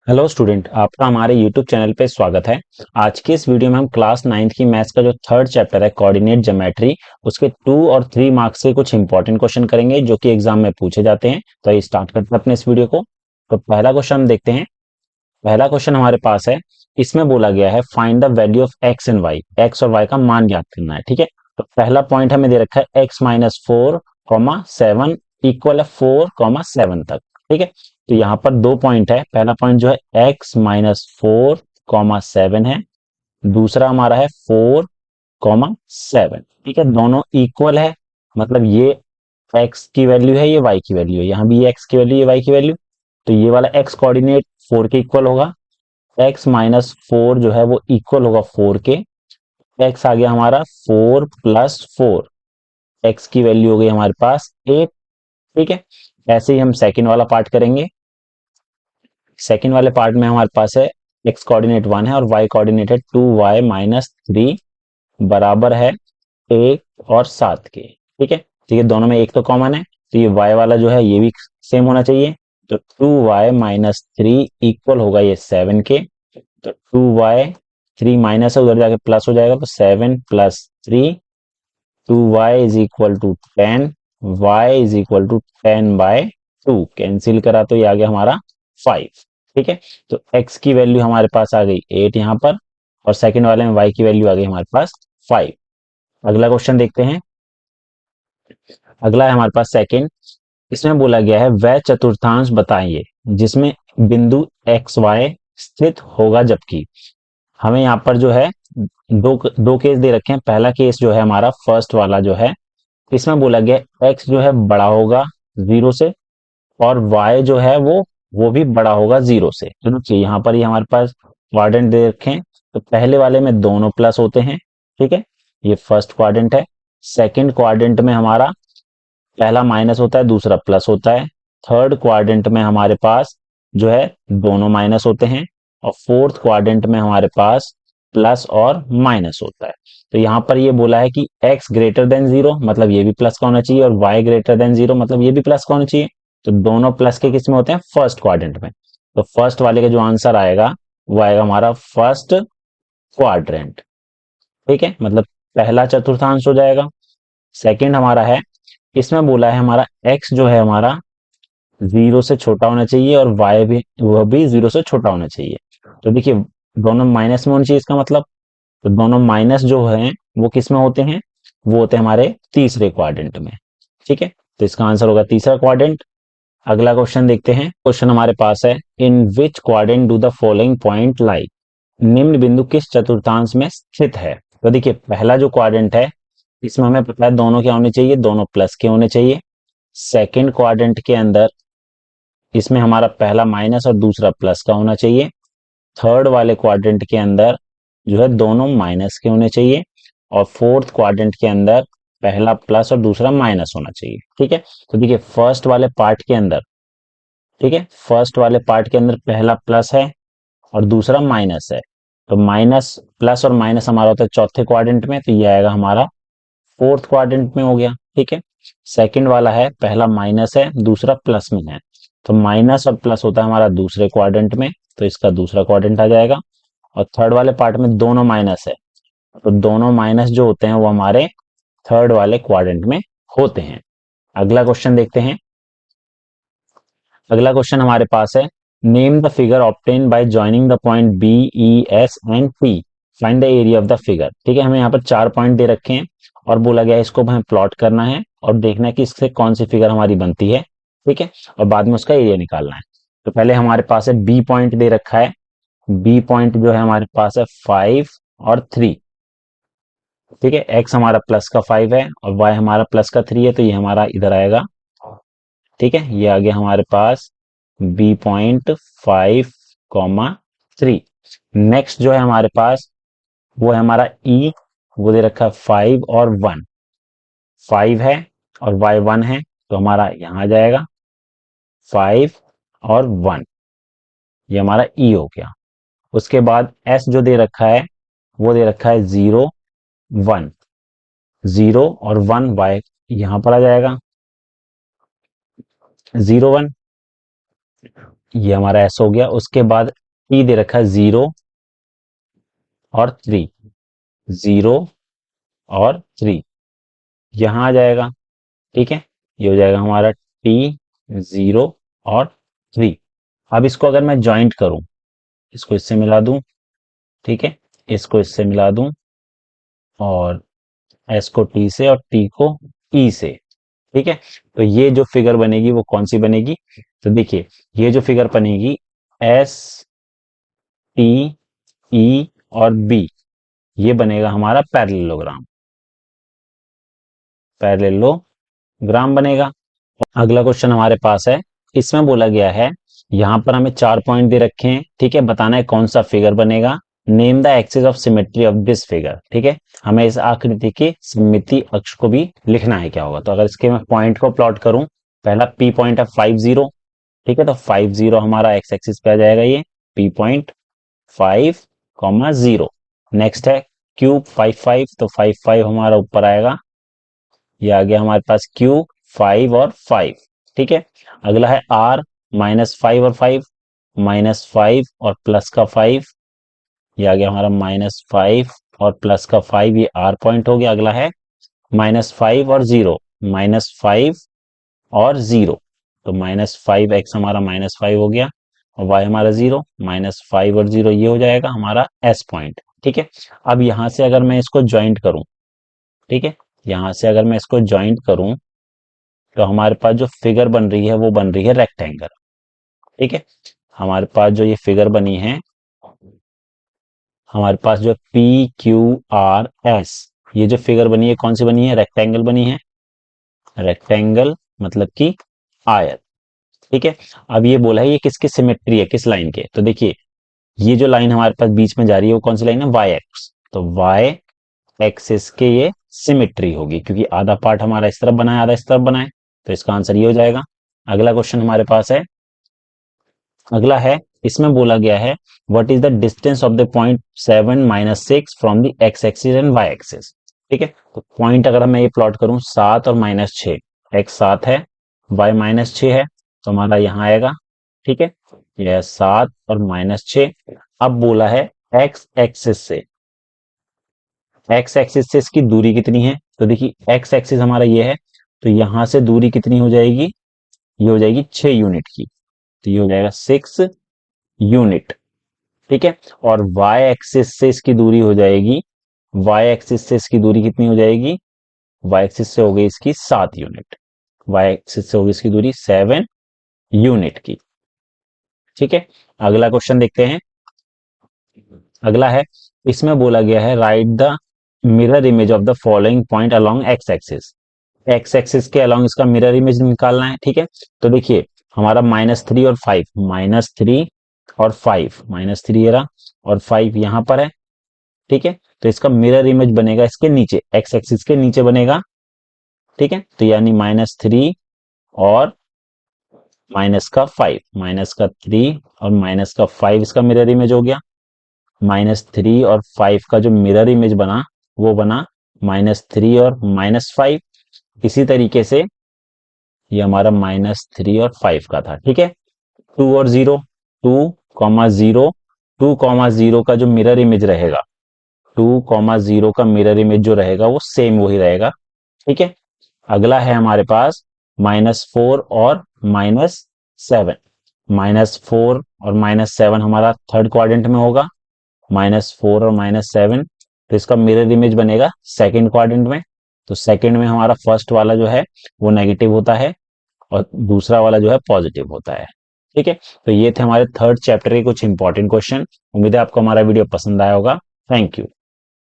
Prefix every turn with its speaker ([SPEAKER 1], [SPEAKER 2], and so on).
[SPEAKER 1] Hello student, आपका हमारे YouTube channel पे स्वागत है। आज के इस वीडियो में हम क्लास 9th की मैथ्स का जो थर्ड चैप्टर है कोऑर्डिनेट ज्योमेट्री, उसके 2 और 3 मार्क्स के कुछ इंपॉर्टेंट क्वेश्चन करेंगे जो कि एग्जाम में पूछे जाते हैं। तो ये स्टार्ट करते हैं अपने इस वीडियो को। तो पहला क्वेश्चन हम देखते हैं। पहला क्वेश्चन हमारे पास है, इसमें बोला गया है find the value of x and y, x और वाई का मान ज्ञात करना है। ठीक है, तो पहला पॉइंट हमें दे रखा है एक्स माइनस 4,7 इक्वल है 4,7 तक। ठीक है, तो यहाँ पर 2 पॉइंट है। पहला पॉइंट जो है x-4,7 है, दूसरा हमारा है 4,7। ठीक है, दोनों इक्वल है, मतलब ये x की वैल्यू है, ये y की वैल्यू है, यहाँ भी ये x की वैल्यू, ये y की वैल्यू। तो ये वाला x कोऑर्डिनेट 4 के इक्वल होगा, x माइनस 4 जो है वो इक्वल होगा 4 के। x आ गया हमारा 4 प्लस 4, x की वैल्यू हो गई हमारे पास 8। ठीक है, ऐसे ही हम सेकंड वाला पार्ट करेंगे। सेकंड वाले पार्ट में हमारे पास है x कोऑर्डिनेट 1 है और y कोऑर्डिनेट है 2y माइनस 3 बराबर है 1 और 7 के। ठीक है, तो ये दोनों में एक तो कॉमन है, तो ये y वाला जो है ये भी सेम होना चाहिए। तो 2y माइनस 3 इक्वल होगा ये 7 के। तो 2y, 3 माइनस है उधर जाके प्लस हो जाएगा, तो 7 plus 3, 2y is equal to 10, y is equal to 10/2। Cancel करा तो ये आ गया हमारा 5। ठीक है, तो x की वैल्यू हमारे पास आ गई 8 यहाँ पर, और सेकंड वाले में y की वैल्यू आ गई हमारे पास 5। अगला क्वेश्चन देखते हैं। अगला है हमारे पास सेकंड। इसमें बोला गया है वह चतुर्थांश बताइए जिसमें बिंदु एक्स वाई स्थित होगा, जबकि हमें यहाँ पर जो है दो दो केस दे रखे हैं। पहला केस जो है हमारा फर्स्ट वाला जो है, इसमें बोला गया एक्स जो है बड़ा होगा 0 से, और y जो है वो भी बड़ा होगा 0 से। तो देखिए यहाँ पर ये हमारे पास क्वाड्रेंट दे रखे हैं, तो पहले वाले में दोनों प्लस होते हैं। ठीक है, ये फर्स्ट क्वाड्रेंट है। सेकंड क्वाड्रेंट में हमारा पहला माइनस होता है, दूसरा प्लस होता है। थर्ड क्वाड्रेंट में हमारे पास जो है दोनों माइनस होते हैं, और फोर्थ क्वाड्रेंट में हमारे पास प्लस और माइनस होता है। तो यहाँ पर ये बोला है कि x ग्रेटर देन 0 मतलब ये भी प्लस का होना चाहिए, और y ग्रेटर देन 0 मतलब ये भी प्लस का होना चाहिए। तो दोनों प्लस के किस में होते हैं? फर्स्ट क्वाड्रेंट में। तो फर्स्ट वाले का जो आंसर आएगा वो आएगा हमारा फर्स्ट क्वाड्रेंट। ठीक है, मतलब पहला चतुर्थांश हो जाएगा। सेकंड हमारा है, इसमें बोला है हमारा x जो है हमारा 0 से छोटा होना चाहिए, और y भी वह भी 0 से छोटा होना चाहिए। तो देखिए दोनों माइनस में होनी चाहिए, इसका मतलब तो दोनों माइनस जो है वो किस में होते हैं? वो होते हैं हमारे तीसरे क्वाड्रेंट में। ठीक है, तो इसका आंसर होगा तीसरा क्वाड्रेंट। अगला क्वेश्चन देखते हैं। क्वेश्चन हमारे पास है, in which quadrant do the following point lie, निम्न बिंदु किस चतुर्थांश में स्थित है? तो देखिए पहला जो क्वाड्रेंट है इसमें हमें पता है दोनों क्या होने चाहिए, दोनों प्लस के होने चाहिए। सेकंड क्वाड्रेंट के अंदर इसमें हमारा पहला माइनस और दूसरा प्लस का होना चाहिए। थर्ड वाले क्वाड्रेंट के अंदर जो है दोनों माइनस के होने चाहिए, और फोर्थ क्वाड्रेंट के अंदर पहला प्लस और दूसरा माइनस होना चाहिए। ठीक है, तो देखिए फर्स्ट वाले पार्ट के अंदर, ठीक है, फर्स्ट वाले पार्ट के अंदर पहला प्लस है और दूसरा माइनस है। तो माइनस प्लस और माइनस हमारा होता है चौथे क्वाड्रेंट में, तो ये आएगा हमारा फोर्थ क्वाड्रेंट में हो गया। ठीक है, सेकंड वाला है पहला माइनस है दूसरा प्लस में है, तो माइनस और प्लस होता है हमारा दूसरे क्वाड्रेंट में, तो इसका दूसरा क्वाड्रेंट आ जाएगा। और थर्ड वाले पार्ट में दोनों माइनस है, तो दोनों माइनस जो होते हैं वो हमारे थर्ड वाले क्वाड्रेंट में होते हैं। अगला क्वेश्चन देखते हैं। अगला क्वेश्चन हमारे पास है, name the figure obtain by joining the point B E S and P, find the area of the figure. ठीक है, हमें यहाँ पर 4 पॉइंट दे रखे हैं और बोला गया है इसको हमें प्लॉट करना है और देखना है कि इससे कौन सी फिगर हमारी बनती है। ठीक है, और बाद में उसका एरिया निकालना है। तो पहले हमारे पास है बी पॉइंट दे रखा है। बी पॉइंट जो है हमारे पास है 5 और 3। ठीक है, एक्स हमारा प्लस का 5 है और वाई हमारा प्लस का 3 है, तो ये हमारा इधर आएगा। ठीक है, ये आ गया हमारे पास बी पॉइंट 5,3। नेक्स्ट जो है हमारे पास वो है हमारा ई, वो दे रखा है 5 और 1। 5 है और वाई 1 है, तो हमारा यहां आ जाएगा 5 और 1, ये हमारा ई हो गया। उसके बाद एस जो दे रखा है वो दे रखा है 0 1, 0 और 1 वाई यहां पर आ जाएगा 0 1। ये हमारा एस हो गया। उसके बाद टी दे रखा है 0 और 3, 0 और 3 यहां आ जाएगा। ठीक है, ये हो जाएगा हमारा टी, 0 और 3। अब इसको अगर मैं ज्वाइंट करूं, इसको इससे मिला दूं, ठीक है, इसको इससे मिला दूं, और एस को टी से और टी को ई से, ठीक है, तो ये जो फिगर बनेगी वो कौन सी बनेगी? तो देखिए, ये जो फिगर बनेगी, एस, टी, ई और बी, ये बनेगा हमारा पैरेललोग्राम, पैरेललोग्राम बनेगा। अगला क्वेश्चन हमारे पास है, इसमें बोला गया है, यहां पर हमें 4 पॉइंट दे रखे हैं, ठीक है, बताना है कौन सा फिगर बनेगा। Name the axis of symmetry of this figure, ठीक है, हमें इस आकृति के सममिति अक्ष को भी लिखना है क्या होगा। तो अगर इसके मैं पॉइंट को प्लॉट करूं, पहला पी पॉइंट है 5 0, ठीक है, तो 5 0 हमारा एक्स एक्सिस पे आ जाएगा, ये पी पॉइंट 5, 0। नेक्स्ट है क्यूब 5 5, तो 5 5 हमारा ऊपर आएगा, ये आ गया हमारे पास क्यूब 5 और 5, ठीक है। अगला है आर, -5 और 5, -5 और प्लस का 5, ये आ गया हमारा -5 और प्लस का 5, ये आर पॉइंट हो गया। अगला है -5 और 0, -5 और 0, तो -5x हमारा -5 हो गया और y हमारा 0, -5 और 0 ये हो जाएगा हमारा एस पॉइंट, ठीक है। अब यहां से अगर मैं इसको ज्वाइंट करूं, ठीक है, यहां से अगर मैं इसको ज्वाइंट करूं, तो हमारे पास जो फिगर बन रही है वो बन रही है रेक्टेंगल, ठीक है। हमारे पास जो ये फिगर बनी है, हमारे पास जो पी क्यू आर एस, ये जो फिगर बनी है कौन सी बनी है? रेक्टेंगल बनी है, रेक्टेंगल मतलब कि आयत, ठीक है। अब ये बोला है ये किसकी सिमेट्री है, किस लाइन के? तो देखिए, ये जो लाइन हमारे पास बीच में जा रही है वो कौन सी लाइन है? वाई एक्स, तो वाई एक्सिस के ये सिमेट्री होगी, क्योंकि आधा पार्ट हमारा इस तरफ बना है, आधा इस तरफ बना है, तो इसका आंसर ये हो जाएगा। अगला क्वेश्चन हमारे पास है, अगला है, इसमें बोला गया है what is the distance of the point 7 - 6 from the x axis and y axis, ठीक है। तो पॉइंट अगर मैं ये प्लॉट करूं 7 और -6, एक्स 7 है, वाई -6 है, तो हमारा यहाँ आएगा, ठीक है, यह 7 और -6। अब बोला है एक्स एक्सिस से, एक्स एक्सिस से इसकी दूरी कितनी है? तो देखिए, एक्स एक्सिस हमारा ये है, तो यहां से दूरी कितनी हो जाएगी? ये हो जाएगी 6 यूनिट की, तो ये हो जाएगा 6 यूनिट, ठीक है। और वाई एक्सिस से इसकी दूरी हो जाएगी, वाई एक्सिस से इसकी दूरी कितनी हो जाएगी? वाई एक्सिस से हो गई इसकी 7 यूनिट, वाई एक्सिस से होगी इसकी दूरी 7 यूनिट की, ठीक है। अगला क्वेश्चन देखते हैं। अगला है, इसमें बोला गया है right the mirror image of the following point along x axis, x axis के अलोंग इसका मिरर इमेज निकालना है, ठीक है। तो देखिए, हमारा -3 और 5, -3 और 5, -3 रहा और 5 यहां पर है, ठीक है, तो इसका मिरर इमेज बनेगा इसके नीचे, एक्स एक्सिस के नीचे बनेगा, ठीक है। तो यानी -3 और -5, -3 और -5 इसका मिरर इमेज हो गया। -3 और 5 का जो मिरर इमेज बना वो बना -3 और -5। इसी तरीके से ये हमारा -3 और 5 का था, ठीक है। 2 और 0, 2,0, 2,0 का जो मिरर इमेज रहेगा, 2,0 का मिरर इमेज जो रहेगा वो सेम वही रहेगा, ठीक है। अगला है हमारे पास -4 और -7, -4 और -7 हमारा थर्ड क्वाड्रेंट में होगा, -4 और -7, तो इसका मिरर इमेज बनेगा सेकंड क्वाड्रेंट में। तो सेकंड में हमारा फर्स्ट वाला जो है वो नेगेटिव होता है और दूसरा वाला जो है पॉजिटिव होता है, ठीक है। तो ये थे हमारे थर्ड चैप्टर के कुछ इंपॉर्टेंट क्वेश्चन। उम्मीद है आपको हमारा वीडियो पसंद आया होगा। Thank you.